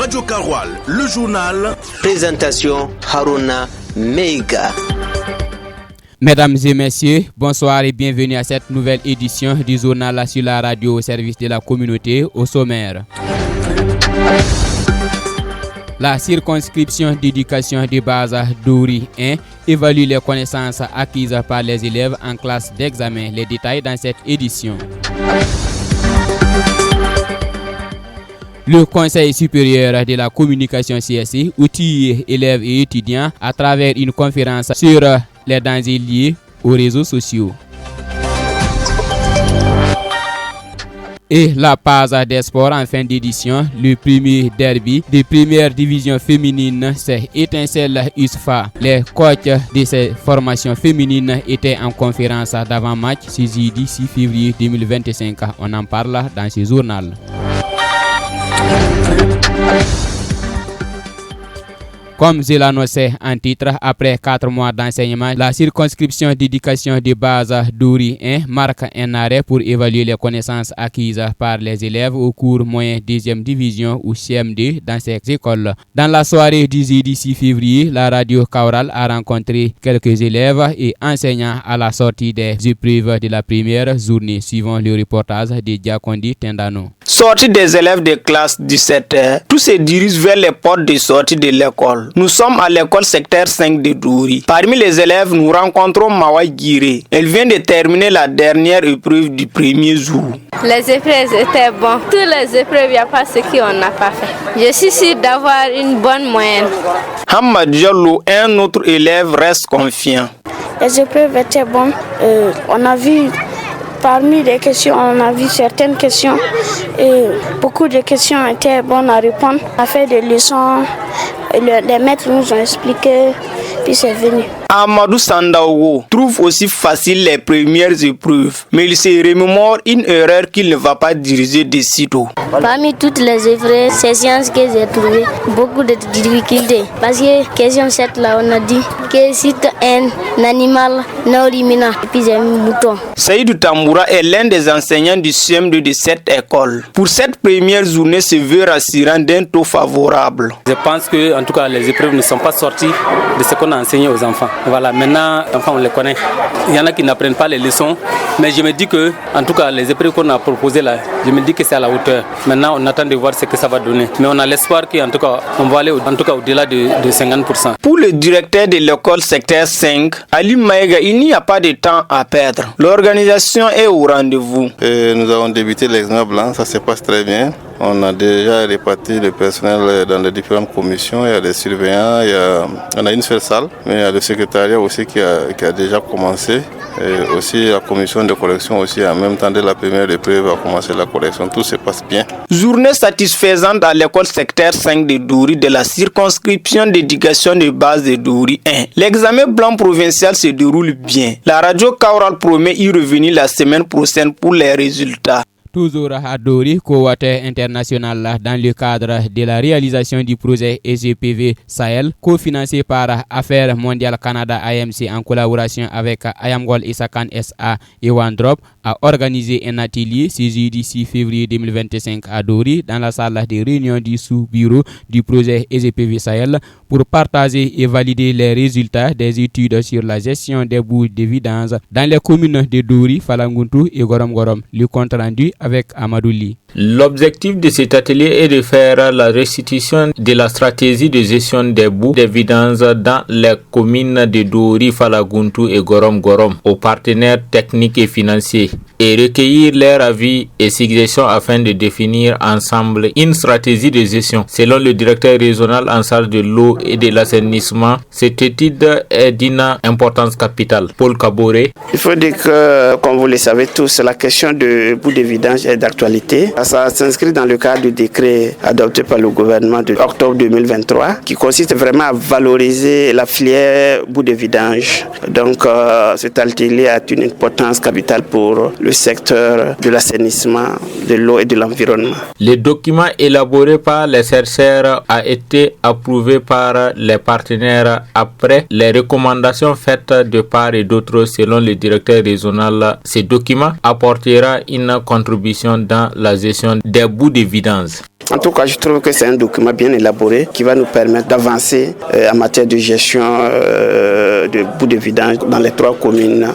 Radio Karoual, le journal. Présentation Haruna Meiga. Mesdames et messieurs, bonsoir et bienvenue à cette nouvelle édition du journal sur la radio au service de la communauté. Au sommaire, la circonscription d'éducation de base Douri 1 évalue les connaissances acquises par les élèves en classe d'examen. Les détails dans cette édition. Le Conseil supérieur de la communication CSI outille élèves et étudiants à travers une conférence sur les dangers liés aux réseaux sociaux. Et la page des sports en fin d'édition, le premier derby de première division féminine, c'est Étincelle USFA. Les coachs de ces formations féminines étaient en conférence d'avant-match ce jeudi 6 février 2025. On en parle dans ce journal. Comme je l'annonçais en titre, après 4 mois d'enseignement, la circonscription d'éducation de base Douri 1 marque un arrêt pour évaluer les connaissances acquises par les élèves au cours moyen deuxième division ou CM2 dans ces écoles. Dans la soirée du jeudi 6 février, la radio Karoual a rencontré quelques élèves et enseignants à la sortie des épreuves de la première journée, suivant le reportage de Diakondi Tendano. Sortie des élèves de classe 17, tous se dirigent vers les portes de sortie de l'école. Nous sommes à l'école secteur 5 de Douri. Parmi les élèves, nous rencontrons Mawa Guiré. Elle vient de terminer la dernière épreuve du premier jour. Les épreuves étaient bonnes. Toutes les épreuves, il n'y a pas ce qu'on n'a pas fait. Je suis sûre d'avoir une bonne moyenne. Hamad Diallo, un autre élève, reste confiant. Les épreuves étaient bonnes. On a vu... Parmi les questions, on a vu certaines questions et beaucoup de questions étaient bonnes à répondre. On a fait des leçons, les maîtres nous ont expliqué, puis c'est venu. Amadou Sandaogo trouve aussi facile les premières épreuves, mais il se remémore une erreur qu'il ne va pas diriger de sitôt. Parmi toutes les épreuves, c'est sciences que j'ai trouvé beaucoup de difficultés. Parce que question 7 là, on a dit que si un animal non ruminant, et puis j'ai mis mouton. Saïdou Tamboura est l'un des enseignants du CM2 de cette école. Pour cette première journée, se veut rassurant d'un taux favorable. Je pense que, en tout cas, les épreuves ne sont pas sorties de ce qu'on a enseigné aux enfants. Voilà, maintenant, les enfants, on les connaît. Il y en a qui n'apprennent pas les leçons, mais je me dis que, en tout cas, les épreuves qu'on a proposées là, je me dis que c'est à la hauteur. Maintenant, on attend de voir ce que ça va donner. Mais on a l'espoir qu'en tout cas, on va aller au-delà de 50%. Pour le directeur de l'école secteur 5, Ali Maïga, il n'y a pas de temps à perdre. L'organisation est au rendez-vous. Nous avons débuté l'examen blanc, ça se passe très bien. On a déjà réparti le personnel dans les différentes commissions. Il y a des surveillants, on a une seule salle, mais il y a le secrétariat aussi qui a déjà commencé. Et aussi la commission de correction aussi en même temps de la première épreuve a commencé la correction. Tout se passe bien. Journée satisfaisante à l'école secteur 5 de Douri de la circonscription d'éducation de base de Douri 1. L'examen blanc provincial se déroule bien. La radio Karoual promet y revenir la semaine prochaine pour les résultats. Toujours à Douri, co-water international dans le cadre de la réalisation du projet EGPV Sahel, cofinancé par Affaires mondiales Canada AMC en collaboration avec Ayamgol Isakan SA et OneDrop, a organisé un atelier ce jeudi 6 février 2025 à Douri dans la salle de réunion du sous-bureau du projet EGPV Sahel pour partager et valider les résultats des études sur la gestion des boues de vidange dans les communes de Douri, Falanguntu et Gorom Gorom. Le compte rendu avec Amadouli. L'objectif de cet atelier est de faire la restitution de la stratégie de gestion des boues de vidange dans les communes de Douri, Falaguntu et Gorom Gorom aux partenaires techniques et financiers et recueillir leurs avis et suggestions afin de définir ensemble une stratégie de gestion. Selon le directeur régional en charge de l'eau et de l'assainissement, cette étude est d'une importance capitale. Paul Kaboré. Il faut dire que, comme vous le savez tous, la question de boues de vidange est d'actualité. Ça s'inscrit dans le cadre du décret adopté par le gouvernement de octobre 2023 qui consiste vraiment à valoriser la filière bout de vidange. Donc cet atelier a une importance capitale pour le secteur de l'assainissement, de l'eau et de l'environnement. Le document élaboré par les chercheurs a été approuvé par les partenaires après les recommandations faites de part et d'autre selon le directeur régional. Ce document apportera une contribution dans la gestion des boues de vidange. En tout cas, je trouve que c'est un document bien élaboré qui va nous permettre d'avancer en matière de gestion de boues de vidange dans les 3 communes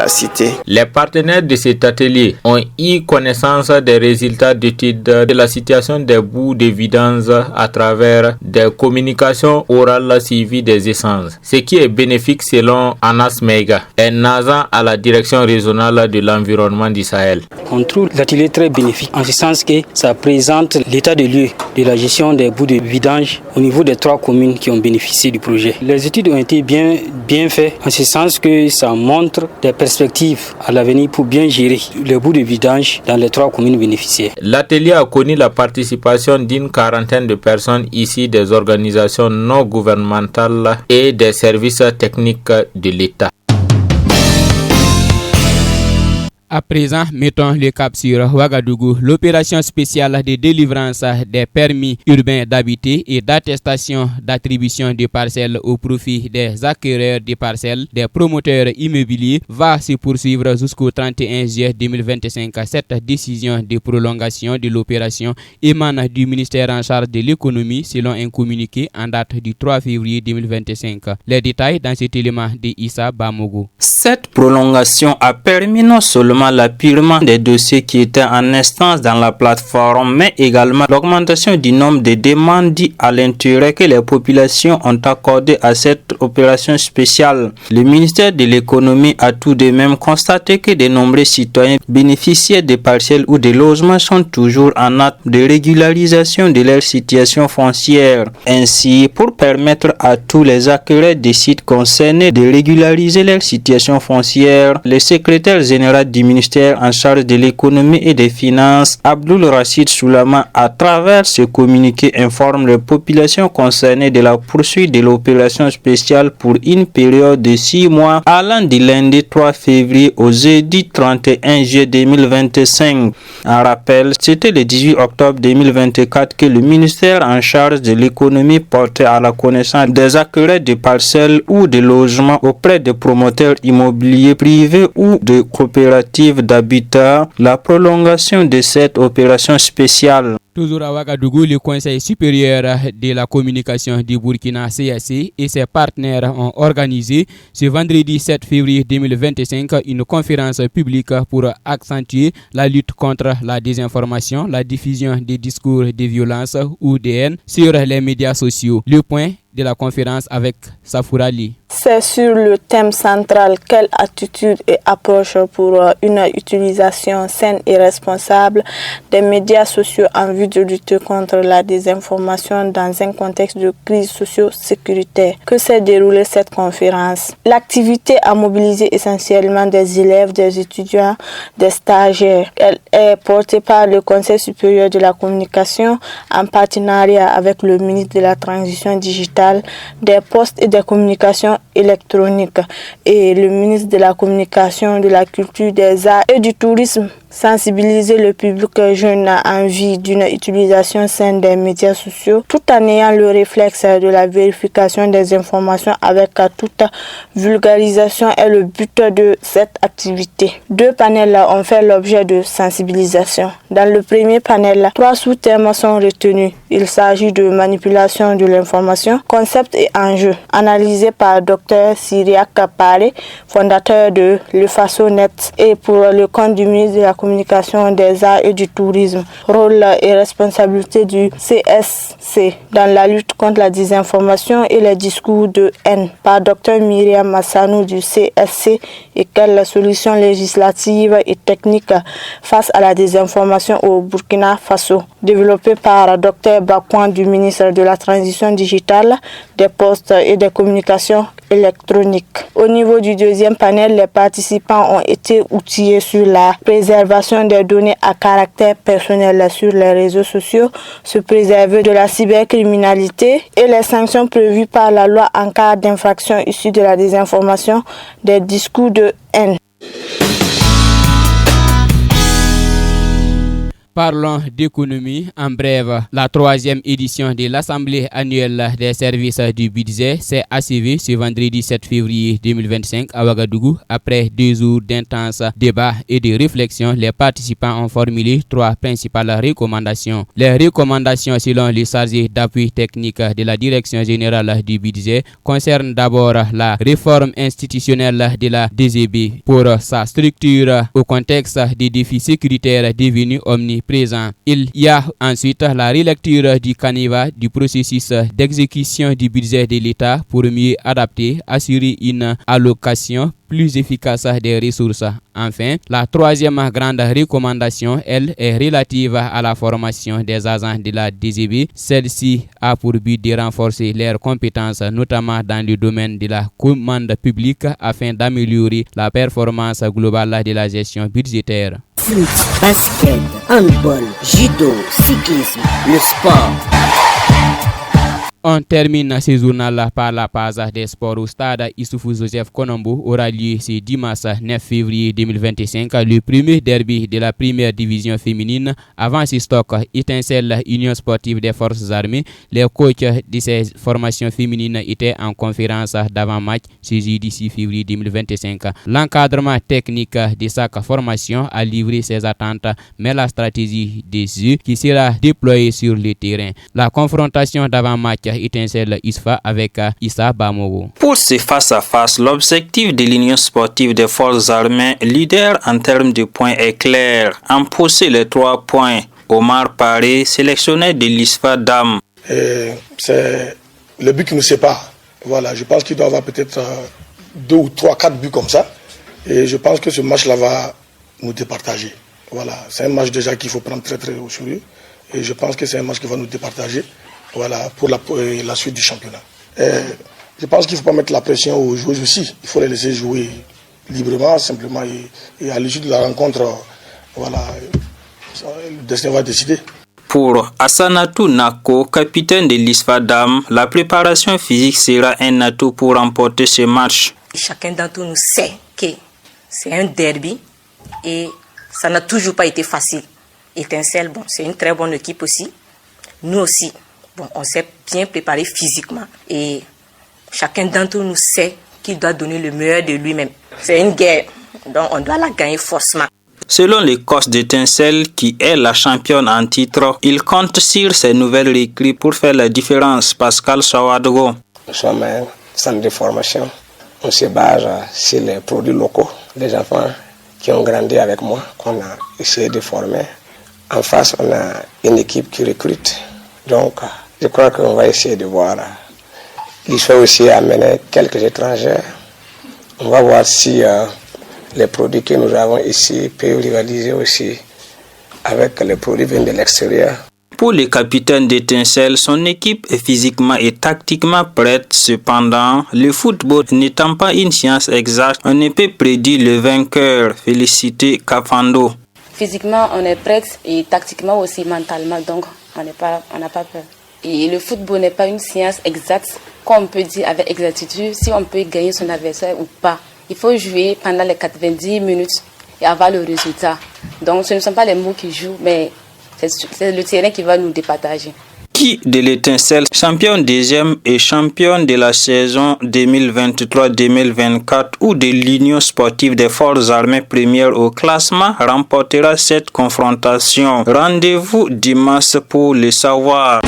citées. Les partenaires de cet atelier ont eu connaissance des résultats d'études de la situation des boues de vidange à travers des communications orales suivies des échanges, ce qui est bénéfique selon Anas Meiga, un agent à la direction régionale de l'environnement du Sahel. On trouve l'atelier très bénéfique en ce sens que ça présente l'état de lieu de la gestion des boues de vidange au niveau des 3 communes qui ont bénéficié du projet. Les études ont été bien faites en ce sens que ça montre des perspectives à l'avenir pour bien gérer les boues de vidange dans les 3 communes bénéficiaires. L'atelier a connu la participation d'une quarantaine de personnes issues des organisations non gouvernementales et des services techniques de l'État. À présent, mettons le cap sur Ouagadougou. L'opération spéciale de délivrance des permis urbains d'habiter et d'attestation d'attribution de parcelles au profit des acquéreurs de parcelles, des promoteurs immobiliers, va se poursuivre jusqu'au 31 juillet 2025. Cette décision de prolongation de l'opération émane du ministère en charge de l'économie selon un communiqué en date du 3 février 2025. Les détails dans cet élément de Issa Bamogo. Cette prolongation a permis non seulement l'appurement des dossiers qui étaient en instance dans la plateforme, mais également l'augmentation du nombre de demandes dues à l'intérêt que les populations ont accordé à cette opération spéciale. Le ministère de l'économie a tout de même constaté que de nombreux citoyens bénéficiaires des parcelles ou des logements sont toujours en attente de régularisation de leur situation foncière. Ainsi, pour permettre à tous les acquéreurs des sites concernés de régulariser leur situation foncière, le secrétaire général du ministère en charge de l'économie et des finances, Abdul Rachid Soulama, à travers ce communiqué, informe les populations concernées de la poursuite de l'opération spéciale pour une période de 6 mois allant du lundi 3 février au jeudi 31 juillet 2025. En rappel, c'était le 18 octobre 2024 que le ministère en charge de l'économie portait à la connaissance des acquéreurs de parcelles ou de logements auprès des promoteurs immobiliers privés ou de coopératives d'habitat la prolongation de cette opération spéciale. Toujours à Ouagadougou, le Conseil supérieur de la communication du Burkina CSC et ses partenaires ont organisé ce vendredi 7 février 2025 une conférence publique pour accentuer la lutte contre la désinformation, la diffusion des discours de violence ou de haine sur les médias sociaux. Le point de la conférence avec Safourali. C'est sur le thème central quelle attitude et approche pour une utilisation saine et responsable des médias sociaux en vue de lutter contre la désinformation dans un contexte de crise socio-sécuritaire que s'est déroulée cette conférence. L'activité a mobilisé essentiellement des élèves, des étudiants, des stagiaires. Elle est portée par le Conseil supérieur de la communication en partenariat avec le ministre de la Transition digitale, des postes et des communications électroniques et le ministre de la Communication, de la Culture, des Arts et du Tourisme. Sensibiliser le public jeune en vue d'une utilisation saine des médias sociaux tout en ayant le réflexe de la vérification des informations avec toute vulgarisation est le but de cette activité. 2 panels ont fait l'objet de sensibilisation. Dans le premier panel, 3 sous-thèmes sont retenus. Il s'agit de manipulation de l'information, concept et enjeux, analysé par Dr Syriac Paré, fondateur de l'EFASO-Net et pour le compte du ministre de la Communication, des Arts et du Tourisme. Rôle et responsabilité du CSC dans la lutte contre la désinformation et les discours de haine par Dr Myriam Massanou du CSC et quelles solutions législatives et techniques face à la désinformation au Burkina Faso. Développé par Dr Bakouan du ministre de la Transition digitale, des postes et des communications électroniques. Au niveau du deuxième panel, les participants ont été outillés sur la préservation des données à caractère personnel sur les réseaux sociaux, se préserver de la cybercriminalité et les sanctions prévues par la loi en cas d'infraction issue de la désinformation, des discours de haine. Parlons d'économie. En bref, la 3e édition de l'Assemblée annuelle des services du budget s'est achevée ce vendredi 7 février 2025 à Ouagadougou. Après 2 jours d'intenses débats et de réflexions, les participants ont formulé 3 principales recommandations. Les recommandations selon le chargé d'appui technique de la Direction générale du budget concernent d'abord la réforme institutionnelle de la DGB pour sa structure au contexte des défis sécuritaires devenus omniprésents. Il y a ensuite la relecture du canevas du processus d'exécution du budget de l'État pour mieux adapter, assurer une allocation plus efficace des ressources. Enfin, la 3e grande recommandation, elle, est relative à la formation des agents de la DGB. Celle-ci a pour but de renforcer leurs compétences, notamment dans le domaine de la commande publique, afin d'améliorer la performance globale de la gestion budgétaire. Foot, basket, handball, judo, cyclisme, le sport. On termine ce journal par la page des sports au stade Issoufou Joseph Konombo. Aura lieu ce dimanche 9 février 2025 le premier derby de la première division féminine. Avant ce stock, Étincelle Union sportive des forces armées. Les coachs de ces formations féminines étaient en conférence d'avant-match ce jeudi 6 février 2025. L'encadrement technique de chaque formation a livré ses attentes, mais la stratégie des jeux qui sera déployée sur le terrain. La confrontation d'avant-match Étincelle ISFA avec Issa Bamogo. Pour ce face-à-face, l'objectif de l'Union sportive des forces armées, leader en termes de points, est clair. Empocher les 3 points. Omar Paré, sélectionné de l'ISFA Dam. C'est le but qui nous sépare. Voilà, je pense qu'il doit y avoir peut-être 2 ou 3, 4 buts comme ça. Et je pense que ce match-là va nous départager. Voilà, c'est un match déjà qu'il faut prendre très très au sérieux. Et je pense que c'est un match qui va nous départager. Voilà, pour la suite du championnat. Je pense qu'il ne faut pas mettre la pression aux joueurs aussi. Il faut les laisser jouer librement, simplement. Et à l'issue de la rencontre, voilà, le destin va décider. Pour Assanatou Nako, capitaine de l'ISFA Dam, la préparation physique sera un atout pour remporter ce match. Chacun d'entre nous sait que c'est un derby et ça n'a toujours pas été facile. Étincelle, bon, c'est une très bonne équipe aussi. Nous aussi. Bon, on s'est bien préparé physiquement et chacun d'entre nous sait qu'il doit donner le meilleur de lui-même. C'est une guerre, donc on doit la gagner forcément. Selon le coach d'Étincelle, qui est la championne en titre, il compte sur ses nouvelles recrues pour faire la différence. Pascal Sawadogo. Nous sommes un centre de formation. On se base sur les produits locaux, les enfants qui ont grandi avec moi, qu'on a essayé de former. En face, on a une équipe qui recrute. Donc, je crois qu'on va essayer de voir. Il faut aussi amener quelques étrangers. On va voir si les produits que nous avons ici peuvent rivaliser aussi avec les produits venant de l'extérieur. Pour le capitaine d'Étincelle, son équipe est physiquement et tactiquement prête. Cependant, le football n'étant pas une science exacte, on ne peut prédire le vainqueur. Félicité Kafando. Physiquement, on est prêt et tactiquement aussi, mentalement, donc on n'a pas peur. Et le football n'est pas une science exacte, comme on peut dire avec exactitude si on peut gagner son adversaire ou pas. Il faut jouer pendant les 90 minutes et avoir le résultat. Donc ce ne sont pas les mots qui jouent, mais c'est le terrain qui va nous départager. Qui de l'Étincelle, champion deuxième et champion de la saison 2023-2024 ou de l'Union sportive des forces armées première au classement, remportera cette confrontation. Rendez-vous dimanche pour le savoir.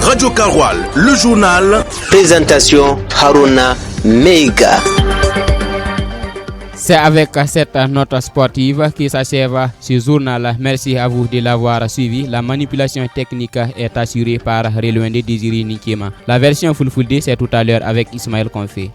Radio Karoual, le journal. Présentation Haruna Meiga. C'est avec cette note sportive qui s'achève ce journal. Merci à vous de l'avoir suivi. La manipulation technique est assurée par Relwende Désiré Nikema. La version full day, c'est tout à l'heure avec Ismaël Konfé.